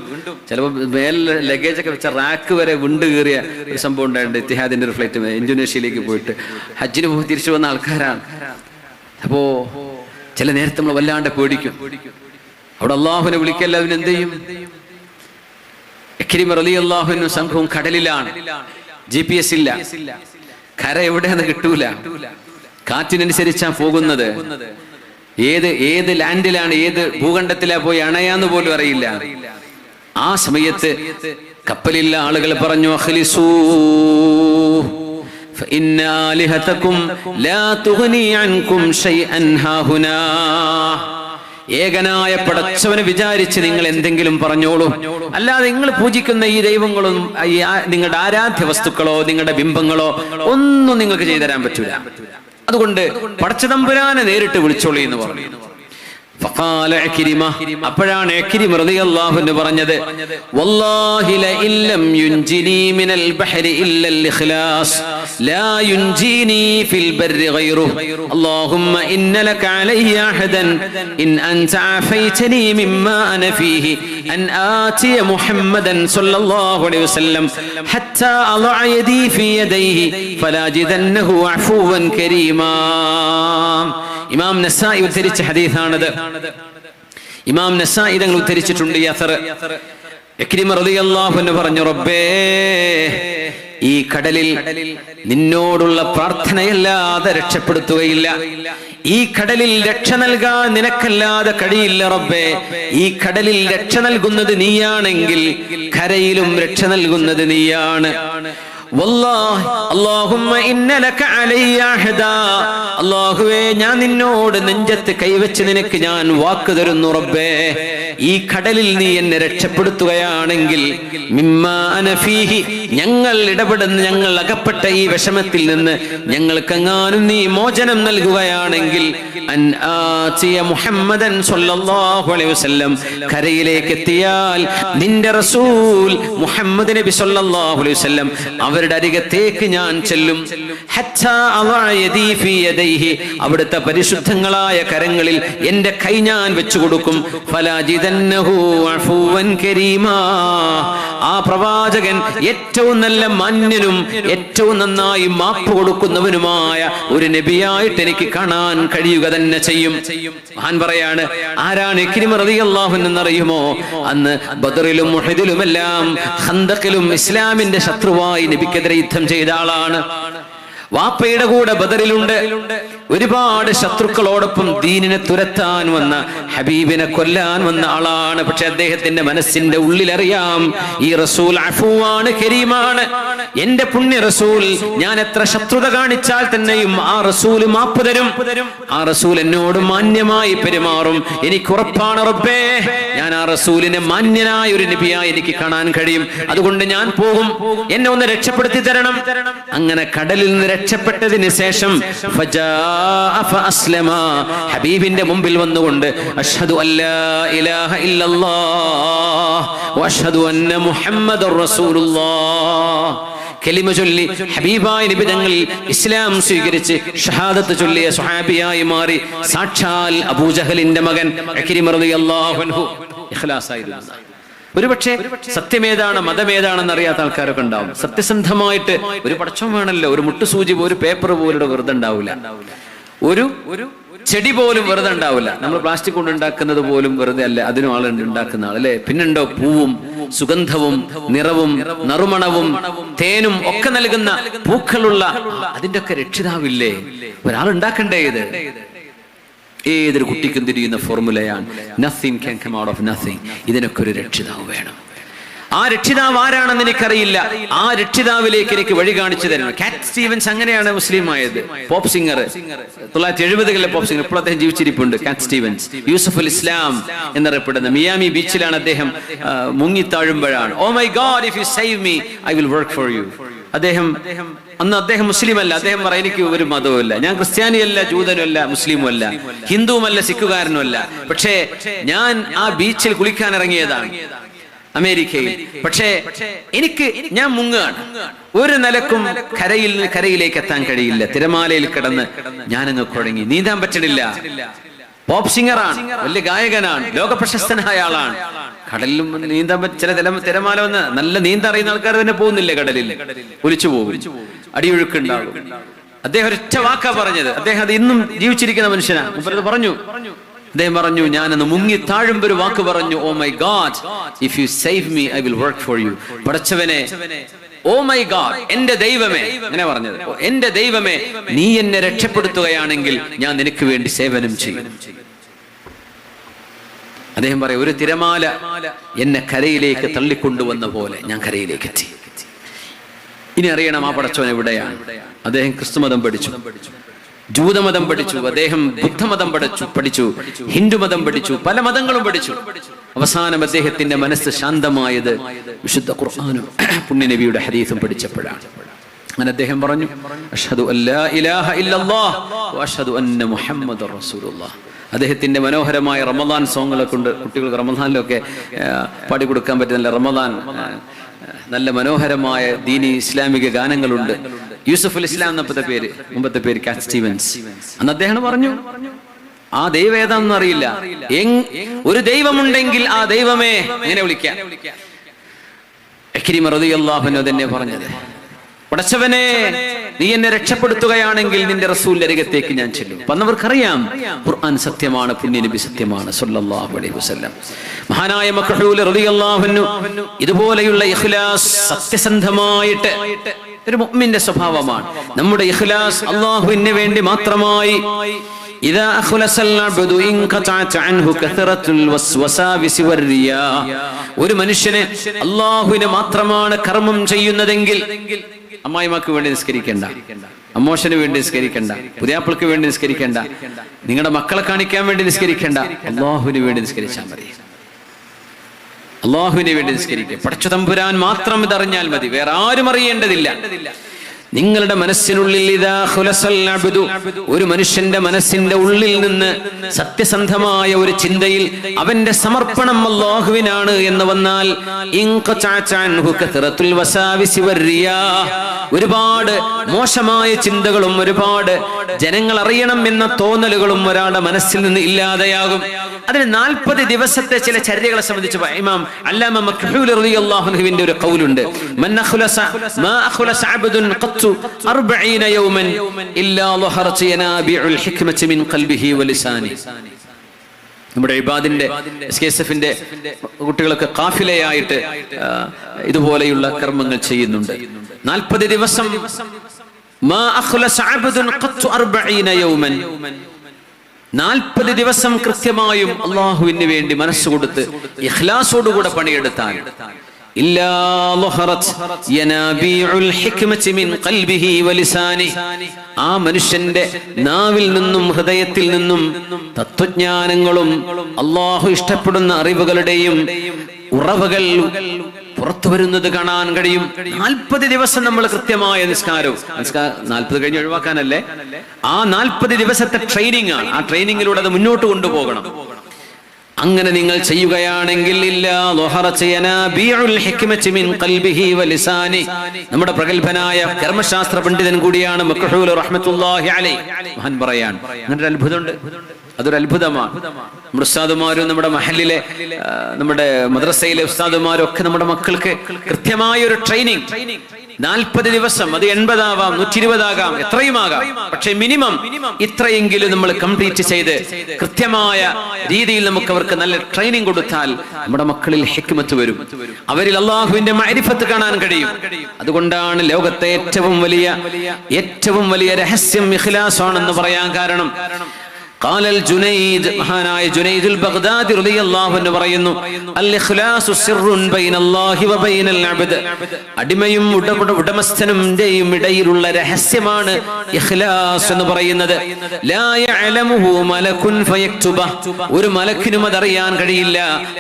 ചിലപ്പോൾ മേലെ ലഗേജ് ഒക്കെ വെച്ച റാക്ക് വരെ വിണ്ട് കയറിയ ഒരു സംഭവം ഉണ്ടായിട്ടുണ്ട്. ഇത്തിഹാദിന്റെ ഒരു ഫ്ലൈറ്റ് ഇന്തോനേഷ്യയിലേക്ക് പോയിട്ട് ഹജ്ജിന് പോയി തിരിച്ചു വന്ന ആൾക്കാരാണ്. അപ്പോ ചില നേരത്തെ നമ്മൾ വല്ലാണ്ട് പേടിക്കും. അവിടെ അള്ളാഹുവിനെ വിളിക്കല്ല, അതിന് എന്ത് ചെയ്യും? ഇക്രിമ റളിയല്ലാഹു അൻഹു സംഘവും കടലിലാണ്. GPS ഇല്ല, കര എവിടെയാന്ന് കിട്ടൂല, കാറ്റിനനുസരിച്ചാ പോകുന്നത്. ഏത് ലാൻഡിലാണ്, ഏത് ഭൂഖണ്ഡത്തിലാ പോയി അണയാന്ന് പോലും അറിയില്ല. ആ സമയത്ത് കപ്പലില്ല ആളുകൾ പറഞ്ഞു, അഖ്ലിസൂ ഫഇന്ന ആലിഹതകും ലാ തുഗ്നി അൻകും ശൈഅൻ ഹാഹുനാ. ഏകനായ പടച്ചവനെ വിചാരിച്ച് നിങ്ങൾ എന്തെങ്കിലും പറഞ്ഞോളൂ, അല്ലാതെ നിങ്ങൾ പൂജിക്കുന്ന ഈ ദൈവങ്ങളും നിങ്ങളുടെ ആരാധ്യ വസ്തുക്കളോ നിങ്ങളുടെ ബിംബങ്ങളോ ഒന്നും നിങ്ങൾക്ക് ചെയ്തു തരാൻ പറ്റൂല. അതുകൊണ്ട് പടച്ചതമ്പുരാനെ നേരിട്ട് വിളിച്ചോളി എന്ന് പറഞ്ഞു. ഫഖാല ഇക്രിമ, അപ്പോഴാണ് ഇക്രിമ റളിയല്ലാഹു അൻഹു പറഞ്ഞത്, വല്ലാഹി ലഇൻ ലം യുൻജിനി മിനൽ ബഹരി ഇല്ലൽ ഇഖ്ലാസ് ലാ യുൻജിനി ഫിൽ ബർരി ഗൈറുഹു അല്ലാഹുമ്മ ഇന്ന ലക അലയ്യ അഹദൻ ഇൻ അൻത ആഫൈതനി മിമ്മാ അന ഫീഹി അൻ ആതിയ മുഹമ്മദൻ സ്വല്ലല്ലാഹു അലൈഹി വസല്ലം ഹത്താ അളഅ യദി ഫീ യദൈഹി ഫലാജിദന്നഹു അഫുവൻ കരീമാ. ഇമാം നസായി ഉദ്ധരിച്ച ഹദീസാണത്. ഇമാം നസായി തങ്ങൾ ഉദ്ധരിച്ചിട്ടുണ്ട് ഈ അസർ. ഇക്രിമ റളിയല്ലാഹു അൻഹു പറഞ്ഞു, റബ്ബേ, ഈ കടലിൽ നിന്നോടുള്ള പ്രാർത്ഥനയല്ലാതെ രക്ഷപ്പെടുത്തുകയില്ല. ഈ കടലിൽ രക്ഷ നൽകാൻ നിനക്കല്ലാതെ കഴിയില്ല റബ്ബേ. ഈ കടലിൽ രക്ഷ നൽകുന്നത് നീയാണെങ്കിൽ കരയിലും രക്ഷ നൽകുന്നത് നീയാണ്. വല്ലാഹി അല്ലാഹുമ്മ ഇന്ന ലക അലയ്യ അഹദാ, അല്ലാഹുവേ, ഞാൻ നിന്നോട് നെഞ്ചത്ത് കൈവച്ച് നിനക്ക് ഞാൻ വാക്ക് തരുന്നു റബ്ബേ, ഈ കടലിൽ നീ എന്നെ രക്ഷപ്പെടുത്തുകയാണെങ്കിൽ മിമ്മാ അന ഫീഹി, ഞങ്ങൾ ഇടപെടുന്ന, ഞങ്ങൾ അകപ്പെട്ട ഈ വിഷമത്തിൽ നിന്ന് ഞങ്ങൾക്കെങ്ങാനും നീ മോചനം നൽകുകയാണെങ്കിൽ അൻ ആതിയ മുഹമ്മദൻ സ്വല്ലല്ലാഹു അലൈഹി വസല്ലം, കരയിലേക്ക് എത്തിയാൽ നിന്റെ റസൂൽ മുഹമ്മദ് നബി സ്വല്ലല്ലാഹു അലൈഹി വസല്ലം അവരുടെ അരികത്തേക്ക് ഞാൻ ചെല്ലും. ഹത്താ അളഅ യദി ഫീ യദൈഹി, അവിടുത്തെ പരിശുദ്ധങ്ങളായ കരങ്ങളിൽ എന്റെ കൈ ഞാൻ വെച്ചു കൊടുക്കും. ഫലാജിദന്നഹു അഫുവൻ കരീമാ, ആ പ്രവാചകൻ ഏറ്റവും നല്ല മാന്യനും ഏറ്റവും നന്നായി മാപ്പ് കൊടുക്കുന്നവനുമായ ഒരു നബിയായിട്ട് എനിക്ക് കാണാൻ കഴിയുക തന്നെ ചെയ്യും. മഹാൻ പറയാണ്, ആരാണ് ഇക്രിമ റളിയല്ലാഹു അൻഹു എന്നറിയുമോ? അന്ന് ബദറിലും ഉഹദിലുമെല്ലാം ഖന്തഖിലും ഇസ്ലാമിന്റെ ശത്രുവായി നബിക്കെതിരെ യുദ്ധം ചെയ്ത ആളാണ്. വാപ്പയുടെ കൂടെ ബദറിലുണ്ട്. ഒരുപാട് ശത്രുക്കളോടൊപ്പം ദീനിനെ തുരത്താൻ വന്ന, ഹബീബിനെ കൊല്ലാൻ വന്ന ആളാണ്. പക്ഷെ അദ്ദേഹത്തിന്റെ മനസ്സിന്റെ ഉള്ളിലറിയാം, ഈ റസൂൽ അഫൂവാണ്, കരീമാണ്. എന്റെ പുണ്യ റസൂൽ, ഞാൻ എത്ര ശത്രുത കാണിച്ചാൽ തന്നെയും ആ റസൂൽ മാപ്പ് തരും. ആ റസൂൽ എന്നോട് മാന്യമായി പെരുമാറും. എനിക്ക് ഉറപ്പാണ് റബ്ബേ, ഞാൻ ആ റസൂലിനെ മാന്യനായ ഒരു നബിയായി എനിക്ക് കാണാൻ കഴിയും. അതുകൊണ്ട് ഞാൻ പോകും, എന്നെ ഒന്ന് രക്ഷപ്പെടുത്തി തരണം. അങ്ങനെ കടലിൽ നിന്ന് രക്ഷപ്പെട്ടതിന് ശേഷം ഹബീബിന്റെ മുമ്പിൽ വന്നുകൊണ്ട് അഷ്ഹദു അല്ലാ ഇലാഹ ഇല്ലല്ലാഹ് വഅഷ്ഹദു അന്ന മുഹമ്മദുർ റസൂലുള്ളാഹ് കലിമ ചൊല്ലി ഹബീബായ നബി തങ്ങൾ ഇസ്ലാം സ്വീകരിച്ച് ഷഹാദത്ത് ചൊല്ലിയ സ്വഹാബിയായി മാറി. സാക്ഷാൽ അബൂജഹലിന്റെ മകൻ ഇക്രിമ റളിയല്ലാഹു അൻഹു ഇഖ്ലാസായിരുന്നു. ഒരുപക്ഷെ സത്യമേതാണ് മതമേതാണെന്ന് അറിയാത്ത ആൾക്കാരൊക്കെ ഉണ്ടാവും. സത്യസന്ധമായിട്ട് ഒരു പടച്ചം വേണമല്ലോ. ഒരു മുട്ടുസൂചി, ഒരു പേപ്പർ പോലും വെറുതെ ഉണ്ടാവില്ല, ഒരു ചെടി പോലും വെറുതെ ഉണ്ടാവില്ല. നമ്മൾ പ്ലാസ്റ്റിക് കൊണ്ട് ഉണ്ടാക്കുന്നത് പോലും വെറുതെ അല്ല, അതിനും ആളുണ്ട് ഉണ്ടാക്കുന്ന ആളല്ലേ. പിന്നുണ്ടോ പൂവും സുഗന്ധവും നിറവും നറുമണവും തേനും ഒക്കെ നൽകുന്ന പൂക്കളുള്ള അതിന്റെ ഒക്കെ രക്ഷിതാവില്ലേ? ഒരാൾ ഉണ്ടാക്കണ്ടേ ഇത്? ഏതൊരു കുട്ടിക്കും തിരിയുന്ന ഫോർമുലയാണ് nothing can come out of nothing. ഇതിനൊക്കെ ഒരു രക്ഷിതാവ് വേണം. ആ രക്ഷിതാവ് ആരാണെന്ന് എനിക്കറിയില്ല. ആ രക്ഷിതാവിലേക്ക് എനിക്ക് വഴി കാണിച്ചു തരണം. കാറ്റ് സ്റ്റീവൻസ് അങ്ങനെയാണ് മുസ്ലിം ആയത്. പോപ്പ് സിംഗർ, 1970-കളിലെ പോപ്പ് സിംഗർ. ഇപ്പോൾ അദ്ദേഹം ജീവിച്ചിരിപ്പുണ്ട്. കാറ്റ് സ്റ്റീവൻസ്, യൂസഫ് അൽ ഇസ്ലാം എന്നറിയപ്പെടുന്ന മിയാമി ബീച്ചിലാണ് അദ്ദേഹം മുങ്ങിത്താഴുമ്പോഴാണ് oh my god if you save me I will work for you. അന്ന് അദ്ദേഹം മുസ്ലിം അല്ല. അദ്ദേഹം പറയും എനിക്ക് ഒരു മതവുമില്ല, ഞാൻ ക്രിസ്ത്യാനിയല്ല, ജൂതനുമല്ല, മുസ്ലിമുമല്ല, ഹിന്ദുവുമല്ല, സിഖുകാരനുമല്ല. പക്ഷേ ഞാൻ ആ ബീച്ചിൽ കുളിക്കാൻ ഇറങ്ങിയതാണ് അമേരിക്കയിൽ. പക്ഷേ ഞാൻ മുങ്ങുകയാണ്. ഒരു നിലക്കും കരയിലേക്ക് എത്താൻ കഴിയില്ല. തിരമാലയിൽ കിടന്ന് ഞാനങ്ങ് കുഴങ്ങി. നീന്താൻ പറ്റണില്ല. പോപ്പ് സിംഗറാണ്, വലിയ ഗായകനാണ്, ലോക പ്രശസ്തനായ ആളാണ്. കടലിലും നീന്താൻ ചില തിരമാല വന്ന് നല്ല നീന്താൻ അറിയുന്ന ആൾക്കാർ തന്നെ പോകുന്നില്ല കടലിൽ, ഒലിച്ചു പോകും, അടിയൊഴുക്കുണ്ടാകും. അദ്ദേഹം ഒരൊറ്റ വാക്കാ പറഞ്ഞത്. അദ്ദേഹം അത് ഇന്നും ജീവിച്ചിരിക്കുന്ന മനുഷ്യനാണ്. മുമ്പ് പറഞ്ഞു, അദ്ദേഹം പറഞ്ഞു ഞാനന്ന് മുങ്ങി താഴുമ്പോ ഒരു വാക്ക് പറഞ്ഞു, oh my god if you save me I will work for you. പടച്ചവനെ, ഓ മൈ ഗോഡ്, എന്റെ ദൈവമേ, അങ്ങനെ പറഞ്ഞത്, എന്റെ ദൈവമേ, നീ എന്നെ രക്ഷപ്പെടുത്തുകയാണെങ്കിൽ ഞാൻ നിനക്ക് വേണ്ടി സേവനം ചെയ്യും. അദ്ദേഹം പറയും, ഒരു തിരമാല എന്നെ കരയിലേക്ക് തള്ളിക്കൊണ്ടുവന്ന പോലെ ഞാൻ കരയിലേക്ക് എത്തി. ഇനി അറിയണം ആ പടച്ചവൻ എവിടെയാണ്. അദ്ദേഹം ക്രിസ്തുമതം പഠിച്ചു, ജൂതമതം പഠിച്ചു, അദ്ദേഹം ബുദ്ധമതം പഠിച്ചു, ഹിന്ദുമതം പഠിച്ചു, പല മതങ്ങളും പഠിച്ചു. അവസാനം അദ്ദേഹത്തിന്റെ മനസ്സ് ശാന്തമായത് വിശുദ്ധ ഖുർആനും പുണ്യനബിയുടെ ഹദീസും പഠിച്ചപ്പോഴാണ്. അങ്ങനെ അദ്ദേഹം പറഞ്ഞു, അഷ്ഹദു അല്ലാ ഇലാഹ ഇല്ലല്ലാഹ് വഅഷ്ഹദു അന്ന മുഹമ്മദർ റസൂലുള്ളാഹ്. അദ്ദേഹത്തിന്റെ മനോഹരമായ റമദാൻ സോങ്ങുകളൊക്കെ ഉണ്ട്. കുട്ടികൾക്ക് റമദാനിലൊക്കെ പാടിക്കൊടുക്കാൻ പറ്റുന്ന റമദാൻ നല്ല മനോഹരമായ ദീനി ഇസ്ലാമിക ഗാനങ്ങളുണ്ട്. യൂസഫ് അൽ ഇസ്ലാം എന്നപ്പത്തെ പേര്, മുമ്പത്തെ പേര് കാറ്റ് സ്റ്റീവൻസ്. അന്ന് അദ്ദേഹം പറഞ്ഞു, ആ ദൈവം ഏതാണെന്ന് അറിയില്ല, ഒരു ദൈവമുണ്ടെങ്കിൽ ആ ദൈവമേ ഇങ്ങനെ വിളിക്കാം. ഇക്രിമ റളിയല്ലാഹു അൻഹു തന്നെ പറഞ്ഞത്, പടച്ചവനെ നീ എന്നെ രക്ഷപ്പെടുത്തുകയാണെങ്കിൽ നിന്റെ റസൂലിന്റെ അരികത്തേക്ക് ഞാൻ ചെല്ലും. അന്നവർക്കറിയാം ഖുർആൻ സത്യമാണ്, പുണ്യനബി സത്യമാണ് സല്ലല്ലാഹു അലൈഹി വസല്ലം. മഹാനായ മഖ്ഹൂൽ റളിയല്ലാഹു അൻഹു ഇതുപോലെയുള്ള ഇഖ്ലാസ്, സത്യസന്ധമായിട്ട് ഒരു മുഅ്മിന്റെ സ്വഭാവമാണ്. നമ്മുടെ ഇഖ്ലാസ് അല്ലാഹുവിന് വേണ്ടി മാത്രമായി. ഇദാ അഖ്ലസൽ അബ്ദു ഇൻഖതഅത അൻഹു കസറത്തുൽ വസ്വസാവിസ് വറിയാ. ഒരു മനുഷ്യനെ അല്ലാഹുവിന് മാത്രമാണ് കർമ്മം ചെയ്യുന്നതെങ്കിൽ, അമ്മായിമാക്ക് വേണ്ടി നിസ്കരിക്കണ്ട, അമ്മോഷന് വേണ്ടി നിസ്കരിക്കണ്ട, പുതിയാപ്പിൾക്ക് വേണ്ടി നിസ്കരിക്കണ്ട, നിങ്ങളുടെ മക്കളെ കാണിക്കാൻ വേണ്ടി നിസ്കരിക്കണ്ട, അല്ലാഹുവിന് വേണ്ടി നിസ്കരിച്ചാൽ മതി. അല്ലാഹുവിന് വേണ്ടി നിസ്കരിക്കുക. പടച്ച തമ്പുരാൻ മാത്രം ഇതറിഞ്ഞാൽ മതി, വേറെ ആരും അറിയേണ്ടതില്ല. നിങ്ങളുടെ മനസ്സിനുള്ളിൽ ഇദാ ഖുലസൽ അബ്ദു, ഒരു മനുഷ്യന്റെ മനസ്സിന്റെ ഉള്ളിൽ നിന്ന് സത്യസന്ധമായ ഒരു ചിന്തയിൽ അവന്റെ സമർപ്പണം അല്ലാഹുവിനാണ് എന്ന് വന്നാൽ, ഒരുപാട് മോശമായ ചിന്തകളും ഒരുപാട് ജനങ്ങൾ അറിയണം എന്ന തോന്നലുകളും ഒരാളുടെ മനസ്സിൽ നിന്ന് ഇല്ലാതെയാകും. അതിന് 40 ദിവസത്തെ ചില ചര്യകളെ സംബന്ധിച്ച് ഇമാം അല്ലാമ മഖ്ഹൂൽ റളിയല്ലാഹു അൻഹുവിന്റെ ഒരു ഖൗലുണ്ട്, മൻ അഖ്ലസ മാ അഖ്ലസ അബ്ദുൻ ഖത്തു 40 യൗമൻ ഇല്ലാ ലഹറത് യനാബിഉൽ ഹിക്മതി മിൻ ഖൽബിഹി വലിസാനി. നമ്മുടെ ഇബാദിന്റെ എസ്കെഎസ്എഫിന്റെ കുട്ടികളൊക്കെ ഖാഫിലയായിട്ട് ഇതുപോലെയുള്ള കർമ്മങ്ങൾ ചെയ്യുന്നുണ്ട്. 40 ദിവസം മാ അഖ്ലസ അബ്ദുൻ ഖത്തു 40 യൗമൻ, 40 ദിവസം കൃത്യമായും അല്ലാഹുവിന് വേണ്ടി മനസ്സ് കൊടുത്ത് ഇഖ്ലാസോടുകൂടെ പണിയെടുത്താൽ, ഇല്ലാ ലഹറത് യനാബിഉൽ ഹിക്മതി മിൻ ഖൽബിഹി വലിസാനി, ആ മനുഷ്യന്റെ നാവിൽ നിന്നും ഹൃദയത്തിൽ നിന്നും തത്വജ്ഞാനങ്ങളും അല്ലാഹു ഇഷ്ടപ്പെടുന്ന അറിവുകളുടെയും ഉറവകൾ പുറത്തു വരുന്നത് കാണാൻ കഴിയും. 40 ദിവസം നമ്മൾ കൃത്യമായ നിസ്കാരവും 40 കഴിഞ്ഞ് ഒഴിവാക്കാനല്ലേ, ആ 40 ദിവസത്തെ ട്രെയിനിങ് ആണ്. ആ ട്രെയിനിങ്ങിലൂടെ അത് മുന്നോട്ട് കൊണ്ടുപോകണം. അങ്ങനെ നിങ്ങൾ ചെയ്യുകയാണെങ്കിൽ നമ്മുടെ പ്രഗത്ഭനായ കർമ്മശാസ്ത്ര പണ്ഡിതൻ കൂടിയാണ് മഖ്ഹൂൽ റഹ്മത്തുള്ളാഹി അലൈഹി, മഹാൻ പറയാണ്, അങ്ങനെ ഒരു അത്ഭുതമുണ്ട്. അതൊരു അത്ഭുതമാണ്. നമ്മുടെ ഉസ്താദുമാരും നമ്മുടെ മഹല്ലിലെ നമ്മുടെ മദ്രസയിലെ ഉസ്താദുമാരും ഒക്കെ നമ്മുടെ മക്കൾക്ക് കൃത്യമായ ഒരു ട്രെയിനിങ് 40 ദിവസം, അത് 80 ആവാം, 120 ആകാം, എത്രയും ആകാം. പക്ഷേ മിനിമം ഇത്രയെങ്കിലും നമ്മൾ കംപ്ലീറ്റ് ചെയ്ത് കൃത്യമായ രീതിയിൽ നമുക്ക് അവർക്ക് നല്ല ട്രെയിനിങ് കൊടുത്താൽ നമ്മുടെ മക്കളിൽ ഹിക്മത്ത് വരും, അവരിൽ അള്ളാഹുവിന്റെ മഅരിഫത്ത് കാണാൻ കഴിയും. അതുകൊണ്ടാണ് ലോകത്തെ ഏറ്റവും വലിയ രഹസ്യം ഇഖ്ലാസ് ആണെന്ന് പറയാൻ കാരണം. قال الجنيد മഹാനായ ജുനൈദ് അൽ-ബഗ്ദാദി റളിയല്ലാഹു അൻഹു പറയുന്നു, അൽ-ഇഖ്ലാസു സിർറുൻ ബൈനല്ലാഹി വ ബൈനൽ അബ്ദ്, അടിമയും ഉടമസ്ഥനുടെയും ഇടയിലുള്ള രഹസ്യമാണ് ഇഖ്ലാസ് എന്ന് പറയുന്നത്. ലാ യഅലമുഹു മലകുൻ ഫയക്തുബ, ഒരു മലക്കിനും അതറിയാൻ കഴിയില്ല,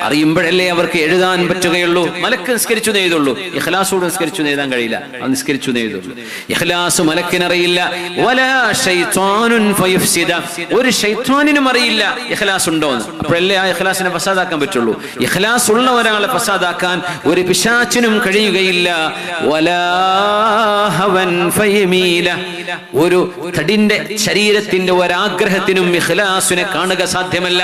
അറിയുമ്പോഴല്ലേ അവർക്ക് എഴുതാൻ പറ്റുകയുള്ളൂ. മലക്ക് നിസ്കരിച്ചു എഴുതുള്ളൂ, ഇഖ്ലാസോട് നിസ്കരിച്ചു എഴുതാൻ കഴിയില്ല, അത് നിസ്കരിച്ചു എഴുതുള്ളൂ. ഇഖ്ലാസ് മലക്കിനറിയില്ല. വലാ ശൈത്വാനുൻ ഫയഫ്സിദ, ഒരു ശൈത്വാനിനും അറിയില്ല ഇഖ്ലാസ് ഉണ്ടോന്ന്. അപ്പോഴല്ലേ ആ ഇഖ്ലാസിനെ ഫസാദാക്കാൻ പറ്റുള്ളൂ. ഇഖ്ലാസ് ഉള്ള ഒരാളെ ഫസാദാക്കാൻ ഒരു പിശാചിനും കഴിയുകയില്ല. വലാ ഹവൻ ഫയമീല, ഒരു തടിന്റെ ശരീരത്തിന്റെ ഒരാഗ്രഹത്തിനും ഇഖ്ലാസിനെ കാണുക സാധ്യമല്ല.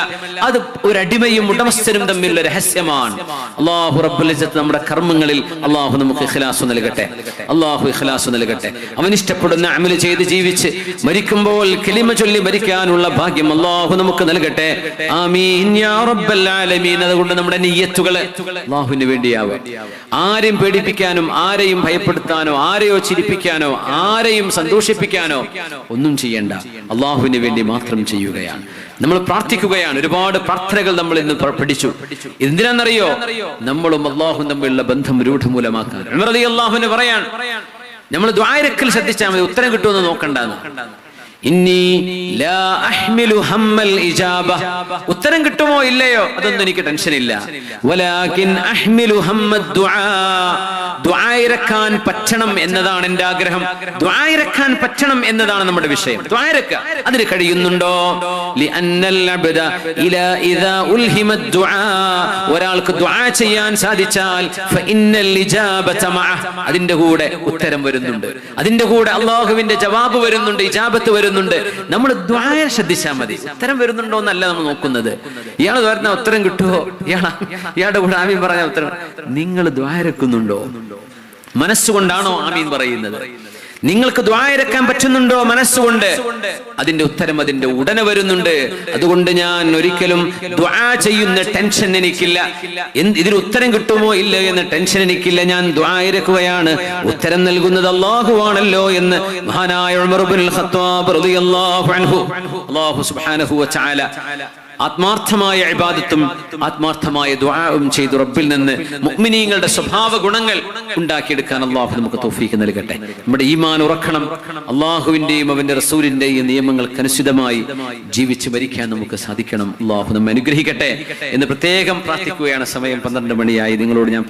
അത് ഒരു അടിമയും ഉടമസ്ഥനും തമ്മിലുള്ള രഹസ്യമാണ്. അല്ലാഹു റബ്ബുൽ ഇസ്സത്ത് നമ്മുടെ കർമ്മങ്ങളിൽ അല്ലാഹു നമുക്ക് ഇഖ്ലാസ് നൽകട്ടെ. അല്ലാഹു ഇഖ്ലാസ് നൽകട്ടെ. അവൻ ഇഷ്ടപ്പെടുന്ന അമൽ ചെയ്ത് ജീവിച്ച് മരിക്കുമ്പോൾ കലിമ ചൊല്ലി മരിക്കാനുള്ള ഭാഗ്യം അല്ലാഹു നമുക്ക് നൽകട്ടെ. ആമീൻ യാ റബ്ബൽ ആലമീൻ. അതുകൊണ്ട് നമ്മുടെ നിയ്യത്തുകൾ അല്ലാഹുവിന് വേണ്ടിയാവും. ആരെയും പേടിപ്പിക്കാനും ആരെയും ഭയപ്പെടുത്താനോ ആരെയോ ചിരിപ്പിക്കാനോ ആരെയും സന്തോഷിപ്പിക്കാനോ ഒന്നും ചെയ്യണ്ട. അല്ലാഹുവിന് വേണ്ടി മാത്രം ചെയ്യുകയാണ്. നമ്മൾ പ്രാർത്ഥിക്കുകയാണ്. ഒരുപാട് പ്രാർത്ഥനകൾ നമ്മൾ ഇന്ന് പഠിച്ചു. എന്തിനാണെന്നറിയോ? നമ്മളും അല്ലാഹുവും തമ്മിലുള്ള ബന്ധം രൂഢമൂലമാക്കാൻ. ഉമർ റളിയല്ലാഹു അൻഹു പറയാൻ, നമ്മൾ ദുആയിരക്കൽ ശ്രദ്ധിച്ചാൽ മതി, ഉത്തരം കിട്ടുമെന്ന് നോക്കണ്ടെന്ന്. ഇന്നി ലാ അഹ്മിലു ഹമ്മൽ ഇജാബ, ഉത്തരം കിട്ടുമോ ഇല്ലയോ അതൊന്നും എനിക്ക് ടെൻഷൻ ഇല്ല. വലാകിൻ അഹ്മിലു ഹമ്മദ് ദുആ, ദുആയിരക്കാൻ പറ്റണം എന്നതാണ് എൻ്റെ ആഗ്രഹം. ദുആയിരക്കാൻ പറ്റണം എന്നതാണ് നമ്മുടെ വിഷയം. ദുആയിരക്ക അതിന് കഴിയുന്നുണ്ടോ? ലിഅന്നൽ അബ്ദ ഇദാ ഉൽഹിമ ദുആ, ഒരാൾക്ക് ദുആ ചെയ്യാൻ സാധിച്ചാൽ ഫഇന്നൽ ഇജാബത മഅഹ, അതിന്റെ കൂടെ ഉത്തരം വരുന്നുണ്ട്, അതിന്റെ കൂടെ അല്ലാഹുവിന്റെ ജവാബ് വരുന്നുണ്ട്, ഇജാബത്ത് വരുന്നുണ്ട്. നമ്മൾ ദുആ ശ്രദ്ധിച്ചാൽ മതി. ഉത്തരം വരുന്നുണ്ടോ എന്നല്ല നമ്മൾ നോക്കുന്നത്. ഇയാൾ പറഞ്ഞ ഉത്തരം കിട്ടുമോ, ഇയാളുടെ കൂടെ ആമീൻ പറഞ്ഞ ഉത്തരം. നിങ്ങൾ ദുആയിരക്കുന്നുണ്ടോ? മനസ്സുകൊണ്ടാണോ ആമീൻ പറയുന്നത്? നിങ്ങൾക്ക് ദുആയിരക്കാൻ പറ്റുന്നുണ്ടോ മനസ്സുകൊണ്ട്? അതിന്റെ ഉത്തരം അതിന്റെ ഉടനെ വരുന്നുണ്ട്. അതുകൊണ്ട് ഞാൻ ഒരിക്കലും ദുആ ചെയ്യുന്ന ടെൻഷൻ എനിക്കില്ല. ഇതിന് ഉത്തരം കിട്ടുമോ ഇല്ല എന്ന ടെൻഷൻ എനിക്കില്ല. ഞാൻ ദുആയിരക്കുകയാണ്, ഉത്തരം നൽകുന്നത് അല്ലാഹുവാണല്ലോ എന്ന് മഹാനായ ഉമർ ഇബ്നുൽ ഖത്താബ് റളിയല്ലാഹു അൻഹു, അല്ലാഹു സുബ്ഹാനഹു വ തആല ആത്മാർത്ഥമായ ഇബാദത്തും ആത്മാർത്ഥമായ ദുആഉം ചെയ്തു റബ്ബിൽ നിന്ന് മുഅ്മിനീങ്ങളുടെ സ്വഭാവ ഗുണങ്ങൾ ഉണ്ടാക്കിയെടുക്കാൻ അല്ലാഹു നമുക്ക് തൗഫീഖ് നൽകട്ടെ. നമ്മുടെ ഈമാൻ ഉറക്കണം. അല്ലാഹുവിന്റെയും അവന്റെ റസൂലിന്റെയും നിയമങ്ങൾക്കനുസൃതമായി ജീവിച്ച് മരിക്കാൻ നമുക്ക് സാധിക്കണം. അല്ലാഹു നമ്മെ അനുഗ്രഹിക്കട്ടെ എന്ന് പ്രത്യേകം പ്രാർത്ഥിക്കുകയാണ്. സമയം 12 മണിയായി. നിങ്ങളോട് ഞാൻ